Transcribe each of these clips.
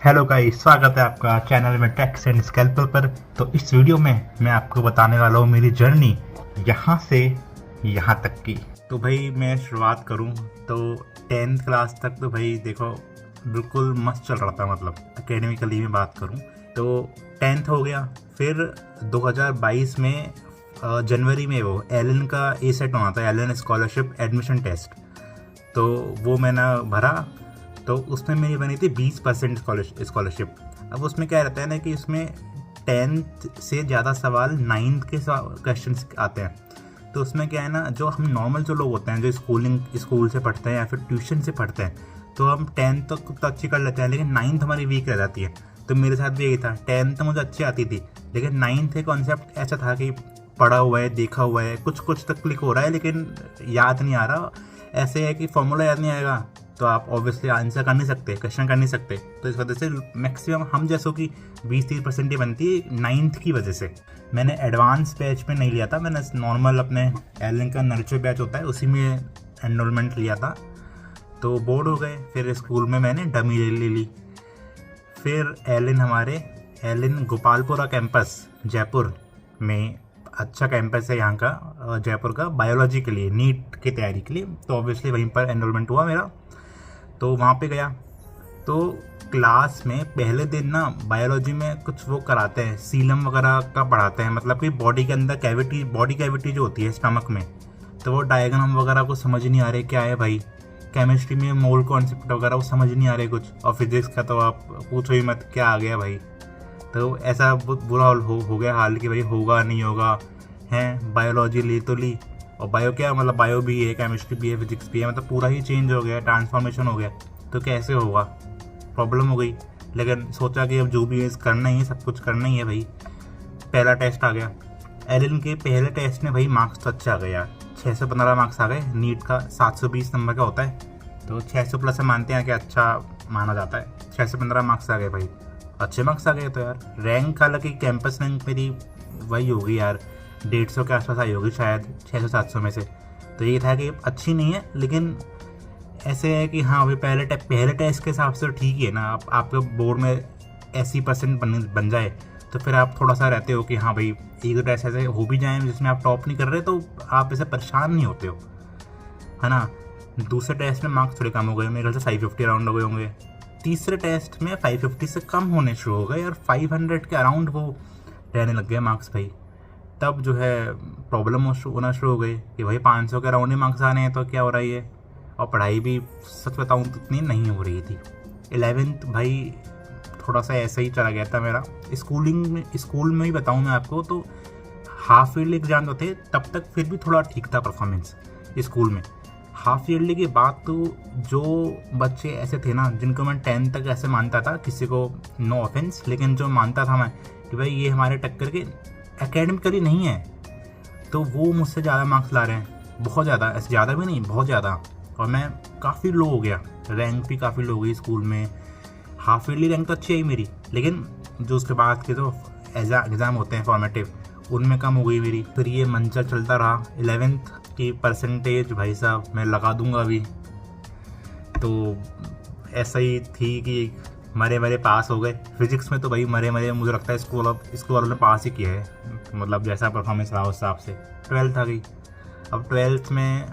Hello guys, स्वागत है आपका चैनल में टैक्स एंड स्कैल्पल पर। तो इस वीडियो में मैं आपको बताने वाला हूँ मेरी जर्नी यहाँ से यहाँ तक की। तो भाई मैं शुरुआत करूँ तो 10th क्लास तक तो भाई देखो बिल्कुल मस्त चल रहा था। मतलब एकेडमिकली में बात करूँ तो 10th हो गया। फिर 2022 में जनवरी में वो एलन का ए सेट होना था, एलन स्कॉलरशिप एडमिशन टेस्ट। तो वो मैंने भरा तो उसमें मेरी बनी थी 20% स्कॉलरशिप। अब उसमें क्या रहता है ना कि उसमें 10th से ज़्यादा सवाल 9th के क्वेश्चन आते हैं। तो उसमें क्या है ना, जो हम नॉर्मल जो लोग होते हैं जो स्कूल से पढ़ते हैं या फिर ट्यूशन से पढ़ते हैं, तो हम 10th तक तो अच्छी कर लेते हैं, लेकिन 9th हमारी वीक रह जाती है। तो मेरे साथ भी यही था, 10th तो मुझे अच्छी आती थी, लेकिन 9th का कॉन्सेप्ट ऐसा था कि पढ़ा हुआ है, देखा हुआ है, कुछ कुछ तक क्लिक हो रहा है, लेकिन याद नहीं आ रहा। ऐसे है कि फॉर्मूला याद नहीं आएगा तो आप ऑब्वियसली आंसर कर नहीं सकते, क्वेश्चन कर नहीं सकते। तो इस वजह से मैक्सिमम हम जैसों की 20-30% ही बनती है 9th की वजह से। मैंने एडवांस बैच में नहीं लिया था, मैंने नॉर्मल अपने एलन का नर्चर बैच होता है उसी में एनरोलमेंट लिया था। तो बोर्ड हो गए, फिर स्कूल में मैंने डमी ले ली। फिर एलन गोपालपुरा कैंपस जयपुर में, अच्छा कैंपस है यहाँ का जयपुर का, बायोलॉजी के लिए, नीट की तैयारी के लिए। तो ऑब्वियसली वहीं पर एनरोलमेंट हुआ मेरा, तो वहाँ पे गया। तो क्लास में पहले दिन ना बायोलॉजी में कुछ वो कराते हैं, सीलम वगैरह का पढ़ाते हैं, मतलब कि बॉडी के अंदर बॉडी कैविटी जो होती है स्टमक में, तो वो डायग्राम वगैरह को समझ नहीं आ रहे क्या है भाई। केमिस्ट्री में मोल कॉन्सेप्ट वगैरह वो समझ नहीं आ रहे कुछ, और फिजिक्स का तो आप पूछो ही मत क्या आ गया भाई। तो ऐसा बहुत बुरा हो गया हाल कि भाई होगा नहीं होगा हैं। बायोलॉजी ली तो ली, और बायो क्या मतलब बायो भी है, केमिस्ट्री भी है, फिजिक्स भी है, मतलब पूरा ही चेंज हो गया, ट्रांसफॉर्मेशन हो गया। तो कैसे होगा, प्रॉब्लम हो गई। लेकिन सोचा कि अब जो भी है करना ही है, सब कुछ करना ही है भाई। पहला टेस्ट आ गया एलन के, पहले टेस्ट में भाई मार्क्स तो अच्छे आ गए यार, 615 मार्क्स आ गए। नीट का 720 नंबर का होता है, तो 600 प्लस से मानते हैं कि अच्छा माना जाता है। 615 मार्क्स आ गए भाई, अच्छे मार्क्स आ गए। तो यार रैंक, हालांकि कैंपस रैंक मेरी वही होगी यार, 150 के आसपास आई होगी शायद, 600-700 में से। तो ये था कि अच्छी नहीं है, लेकिन ऐसे है कि हाँ भाई पहले टेस्ट के हिसाब से तो ठीक ही है ना। आपके बोर्ड में 80% बन जाए तो फिर आप थोड़ा सा रहते हो कि हाँ भाई एक दो टेस्ट ऐसे हो भी जाए जिसमें आप टॉप नहीं कर रहे, तो आप ऐसे परेशान नहीं होते हो, है ना। दूसरे टेस्ट में मार्क्स थोड़े कम हो गए, मेरे ख्याल से 550 अराउंड हो गए होंगे। तीसरे टेस्ट में 550 से कम होने शुरू हो गए, और 500 के अराउंड वो रहने लग गए मार्क्स भाई। तब जो है प्रॉब्लम होना शुरू हो गई कि भाई 500 के अराउंड ही मार्क्स आने हैं तो क्या हो रहा है ये। और पढ़ाई भी सच बताऊँ तो इतनी नहीं हो रही थी। 11th भाई थोड़ा सा ऐसा ही चला गया था मेरा। स्कूल में ही बताऊँ मैं आपको तो हाफ ईयरली एग्जाम जो थे तब तक फिर भी थोड़ा ठीक था परफॉर्मेंस स्कूल में। हाफ ईयरली के बाद तो जो बच्चे ऐसे थे ना जिनको मैं 10th तक ऐसे मानता था, किसी को नो ऑफेंस, लेकिन जो मानता था मैं कि भाई ये हमारे टक्कर के एकेडमिकली नहीं है, तो वो मुझसे ज़्यादा मार्क्स ला रहे हैं, बहुत ज़्यादा, ऐसे ज़्यादा भी नहीं, बहुत ज़्यादा। और मैं काफ़ी लो हो गया, रैंक भी काफ़ी लो हो गई स्कूल में। हाफ ईयरली रैंक तो अच्छी आई मेरी, लेकिन जो उसके बाद के जो एग्ज़ाम होते हैं फॉर्मेटिव, उनमें कम हो गई मेरी। फिर ये मंचर चलता रहा। 11th की परसेंटेज भाई साहब मैं लगा दूंगा अभी, तो ऐसा ही थी कि मरे पास हो गए। फिजिक्स में तो भाई मरे मुझे लगता है स्कूल वालों ने पास ही किया है, मतलब जैसा परफॉर्मेंस रहा उस हिसाब से। 12th आ गई। अब 12th में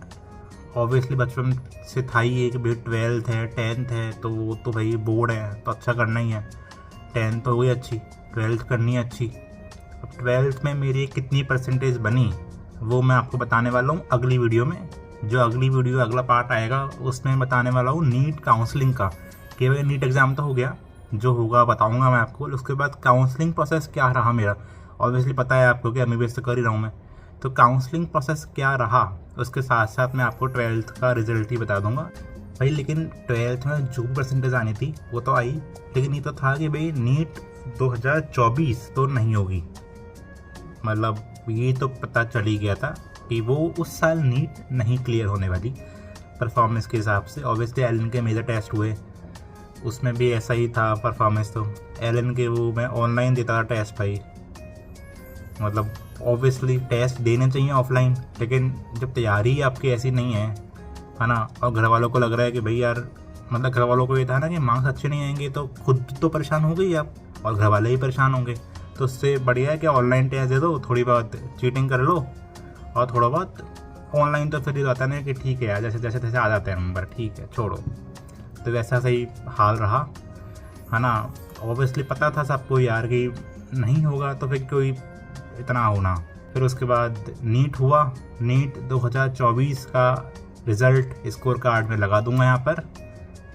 ऑब्वियसली बचपन से था ही है कि भाई 12th है, 10th है, तो वो तो भाई बोर्ड है तो अच्छा करना ही है। 10th तो हुई अच्छी, 12th करनी है अच्छी। अब 12th में मेरी कितनी परसेंटेज बनी वो मैं आपको बताने वाला हूँ अगली वीडियो में। जो अगला पार्ट आएगा उसमें बताने वाला हूँ नीट काउंसलिंग का, कि भाई नीट एग्ज़ाम तो हो गया, जो होगा बताऊँगा मैं आपको। उसके बाद काउंसलिंग प्रोसेस क्या रहा मेरा, ऑब्वियसली पता है आपको कि एमबीबीएस तो कर ही रहा हूँ मैं, तो काउंसलिंग प्रोसेस क्या रहा उसके साथ साथ मैं आपको 12th का रिजल्ट ही बता दूंगा भाई। लेकिन 12th में जो भी परसेंटेज आनी थी वो तो आई, लेकिन ये तो था कि भाई नीट 2024 तो नहीं होगी, मतलब ये तो पता चल ही गया था कि वो उस साल नीट नहीं क्लियर होने वाली परफॉर्मेंस के हिसाब से। ऑब्वियसली एलन के मेजर टेस्ट हुए, उसमें भी ऐसा ही था परफॉर्मेंस। तो एलन के वो मैं ऑनलाइन देता था टेस्ट भाई, मतलब ऑब्वियसली टेस्ट देने चाहिए ऑफलाइन, लेकिन जब तैयारी आपकी ऐसी नहीं है ना, और घर वालों को लग रहा है कि भाई यार मतलब घर वालों को ये था ना कि मार्क्स अच्छे नहीं आएंगे तो खुद तो परेशान हो गई आप, और घर वाले ही परेशान होंगे। तो उससे बढ़िया है कि ऑनलाइन टेस्ट दे दो, थोड़ी बहुत चीटिंग कर लो, और थोड़ा बहुत ऑनलाइन तो फिर ये रहता नहीं कि ठीक है यार जैसे जैसे तैसे आ जाते हैं नंबर, ठीक है छोड़ो। तो वैसा सही हाल रहा, है ना। ऑब्वियसली पता था सबको यार कि नहीं होगा, तो फिर कोई इतना होना। फिर उसके बाद नीट हुआ। नीट 2024 का रिज़ल्ट स्कोर कार्ड में लगा दूंगा यहाँ पर,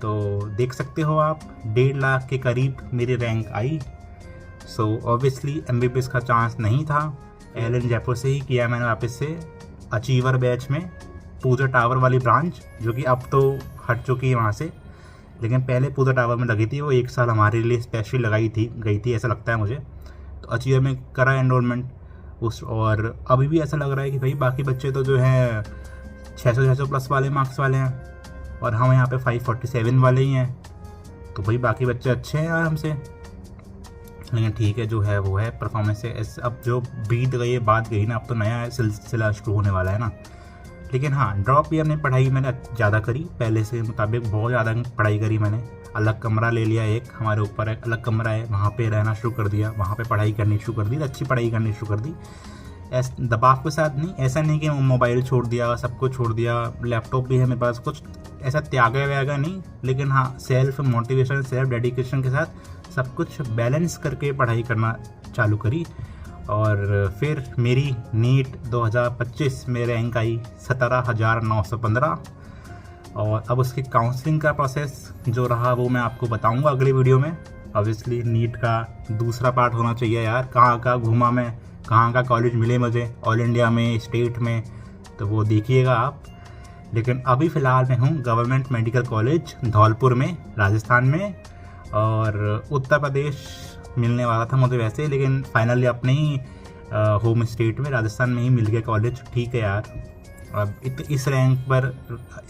तो देख सकते हो आप 1.5 लाख के करीब मेरी रैंक आई। सो ऑब्वियसली MBBS का चांस नहीं था। एलन जयपुर से ही किया मैंने वापस से अचीवर बैच में, पूजा टावर वाली ब्रांच, जो कि अब तो हट चुकी है वहाँ से, लेकिन पहले पूजा टावर में लगी थी। वो 1 साल हमारे लिए स्पेशली गई थी ऐसा लगता है मुझे। तो अचीवर में करा एनरोलमेंट उस, और अभी भी ऐसा लग रहा है कि भाई बाकी बच्चे तो जो है 600 प्लस वाले मार्क्स वाले हैं, और हम यहाँ पे 547 वाले ही हैं। तो भाई बाकी बच्चे अच्छे हैं यार हमसे, लेकिन ठीक है जो है वो है, परफॉर्मेंस है। अब जो बीत गई है बात गई ना, अब तो नया सिलसिला शुरू होने वाला है ना। लेकिन हाँ, ड्रॉप भी अपनी पढ़ाई मैंने ज़्यादा करी, पहले से मुताबिक बहुत ज़्यादा पढ़ाई करी मैंने। अलग कमरा ले लिया, एक हमारे ऊपर एक अलग कमरा है, वहाँ पे रहना शुरू कर दिया, वहाँ पे पढ़ाई करनी शुरू कर दी, अच्छी पढ़ाई करनी शुरू कर दी। दबाव के साथ नहीं, ऐसा नहीं कि मोबाइल छोड़ दिया, सब कुछ छोड़ दिया, लैपटॉप भी है मेरे पास, कुछ ऐसा त्यागा व्यागा नहीं। लेकिन हाँ, सेल्फ मोटिवेशन, सेल्फ डेडिकेशन के साथ सब कुछ बैलेंस करके पढ़ाई करना चालू करी। और फिर मेरी नीट 2025 में रैंक आई 17,915। और अब उसकी काउंसलिंग का प्रोसेस जो रहा वो मैं आपको बताऊंगा अगली वीडियो में। ऑब्वियसली नीट का दूसरा पार्ट होना चाहिए यार, कहाँ कहाँ घूमा मैं, कहाँ का कॉलेज मिले मुझे ऑल इंडिया में, स्टेट में, तो वो देखिएगा आप। लेकिन अभी फ़िलहाल मैं हूँ गवर्नमेंट मेडिकल कॉलेज धौलपुर में, राजस्थान में। और उत्तर प्रदेश मिलने वाला था मुझे वैसे, लेकिन फाइनली अपने ही होम स्टेट में राजस्थान में ही मिल गया कॉलेज। ठीक है यार, अब इस रैंक पर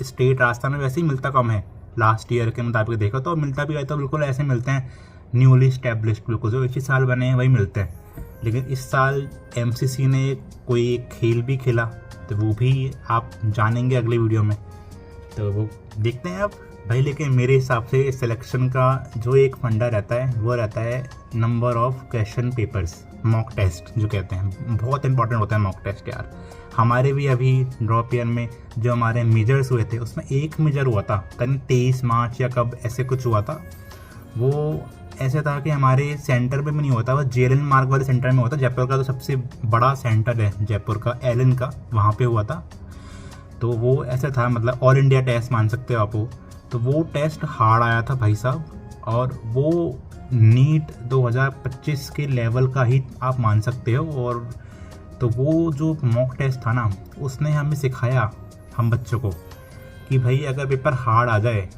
स्टेट राजस्थान में वैसे ही मिलता कम है, लास्ट ईयर के मुताबिक देखो तो मिलता भी है तो बिल्कुल ऐसे मिलते हैं न्यूली स्टैब्लिश्ड, बिल्कुल जो इसी साल बने हैं वही मिलते हैं। लेकिन इस साल MCC ने कोई एक खेल भी खेला, तो वो भी आप जानेंगे अगले वीडियो में, तो वो देखते हैं अब भाई। लेकिन मेरे हिसाब से सिलेक्शन का जो एक फंडा रहता है वो रहता है number of question papers, mock test जो कहते हैं, बहुत इंपॉर्टेंट होता है मॉक टेस्ट यार। हमारे भी अभी ड्रॉप ईयर में जो हमारे मेजर्स हुए थे उसमें एक मेजर हुआ था करीब 23 मार्च या कब ऐसे कुछ हुआ था। वो ऐसे था कि हमारे सेंटर पे भी नहीं होता, वो JLN मार्ग वाले सेंटर में होता। जयपुर का तो सबसे बड़ा सेंटर है जयपुर का, एलन का, वहाँ पे हुआ था। तो वो ऐसे था, मतलब ऑल इंडिया टेस्ट मान सकते हो आप वो। तो वो टेस्ट हार्ड आया था भाई साहब, और वो नीट 2025 के लेवल का ही आप मान सकते हो। और तो वो जो मॉक टेस्ट था ना, उसने हमें सिखाया हम बच्चों को कि भाई अगर पेपर हार्ड आ जाए,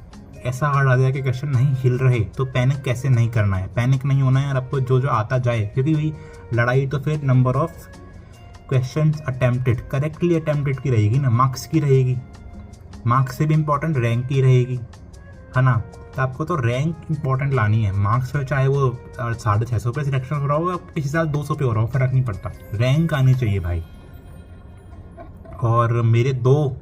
ऐसा हार्ड आ जाए कि क्वेश्चन नहीं हिल रहे, तो पैनिक कैसे नहीं करना है। पैनिक नहीं होना है यार, आपको जो जो आता जाए, क्योंकि भाई लड़ाई तो फिर number of questions attempted, correctly attempted की रहेगी ना, मार्क्स की रहेगी। मार्क्स से भी इम्पोर्टेंट रैंक की रहेगी, है ना। तो आपको तो रैंक इंपॉर्टेंट लानी है, मार्क्स पे चाहे वो 650 पे सिलेक्शन हो रहा हो या किसी साल 200 पे हो रहा हो, फर्क नहीं पड़ता, रैंक आनी चाहिए भाई। और मेरे 2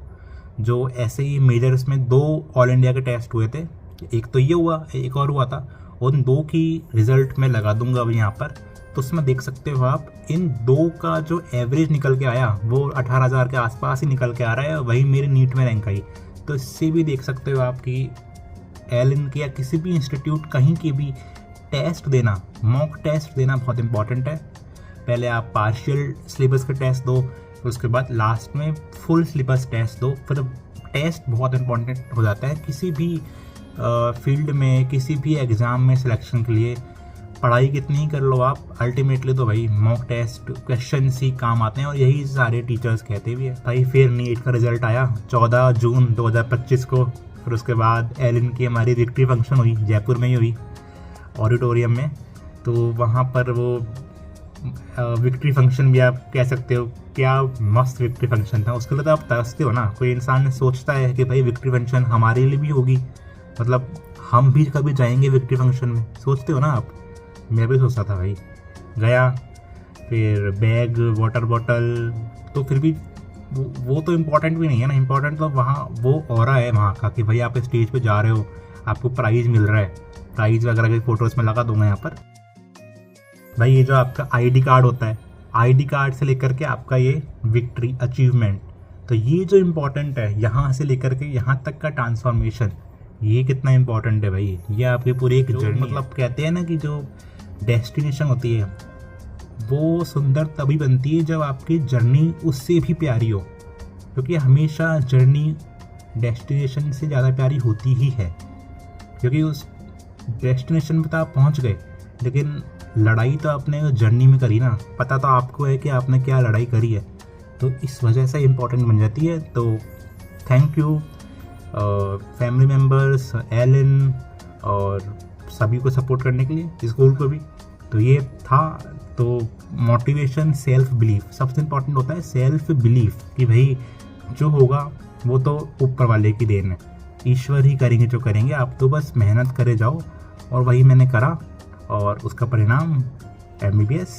जो ऐसे ही मेजर्स में 2 ऑल इंडिया के टेस्ट हुए थे, एक तो ये हुआ, एक और हुआ था। उन 2 की रिजल्ट मैं लगा दूंगा अभी यहाँ पर, तो उसमें देख सकते हो आप इन 2 का जो एवरेज निकल के आया वो 18,000 के आसपास ही निकल के आ रहा है, वही मेरी नीट में रैंक आई। तो इससे भी देख सकते हो आप कि एलन के या किसी भी इंस्टीट्यूट कहीं की भी टेस्ट देना, मॉक टेस्ट देना बहुत इंपॉर्टेंट है। पहले आप पार्शियल सिलेबस के टेस्ट दो, फिर उसके बाद लास्ट में फुल सिलेबस टेस्ट दो। फिर टेस्ट बहुत इंपॉर्टेंट हो जाता है किसी भी फील्ड में, किसी भी एग्ज़ाम में सिलेक्शन के लिए। पढ़ाई कितनी ही कर लो आप, अल्टीमेटली तो भाई मॉक टेस्ट क्वेश्चन ही काम आते हैं, और यही सारे टीचर्स कहते भी है भाई। फिर नीट का रिजल्ट आया 14 जून 2025 को। फिर उसके बाद एलन की हमारी विक्ट्री फंक्शन हुई, जयपुर में ही हुई, ऑडिटोरियम में। तो वहाँ पर वो विक्ट्री फंक्शन भी आप कह सकते हो, क्या मस्त विक्ट्री फंक्शन था। उसके लिए तो आप तरसते हो ना, कोई इंसान सोचता है कि भाई विक्ट्री फंक्शन हमारे लिए भी होगी, मतलब हम भी कभी जाएंगे विक्ट्री फंक्शन में, सोचते हो ना आप। मैं भी सोचता था भाई, गया। फिर बैग, वाटर बॉटल, तो फिर भी वो तो इम्पोर्टेंट भी नहीं है ना। इम्पोर्टेंट तो वहाँ वो ऑरा है वहाँ का कि भाई आप स्टेज पे जा रहे हो, आपको प्राइज़ मिल रहा है। प्राइज़ वगैरह की फ़ोटोज़ में लगा दूंगा यहाँ पर। भाई ये जो आपका आईडी कार्ड होता है, आईडी कार्ड से लेकर के आपका ये विक्ट्री अचीवमेंट, तो ये जो इम्पोर्टेंट है यहाँ से लेकर के यहाँ तक का ट्रांसफॉर्मेशन, ये कितना इम्पोर्टेंट है भाई। ये आपकी पूरी एक जर्नी, मतलब कहते हैं ना कि जो डेस्टिनेशन होती है वो सुंदर तभी बनती है जब आपकी जर्नी उससे भी प्यारी हो, क्योंकि हमेशा जर्नी डेस्टिनेशन से ज़्यादा प्यारी होती ही है। क्योंकि उस डेस्टिनेशन पर तो आप पहुँच गए, लेकिन लड़ाई तो आपने जर्नी में करी ना, पता तो आपको है कि आपने क्या लड़ाई करी है, तो इस वजह से इम्पोर्टेंट बन जाती है। तो thank you family members, Allen और सभी को सपोर्ट करने के लिए, स्कूल को भी। तो ये था, तो मोटिवेशन, सेल्फ बिलीफ, सबसे इम्पोर्टेंट होता है सेल्फ बिलीफ कि भाई जो होगा वो तो ऊपर वाले की देन है, ईश्वर ही करेंगे जो करेंगे, आप तो बस मेहनत करे जाओ। और वही मैंने करा और उसका परिणाम MBBS।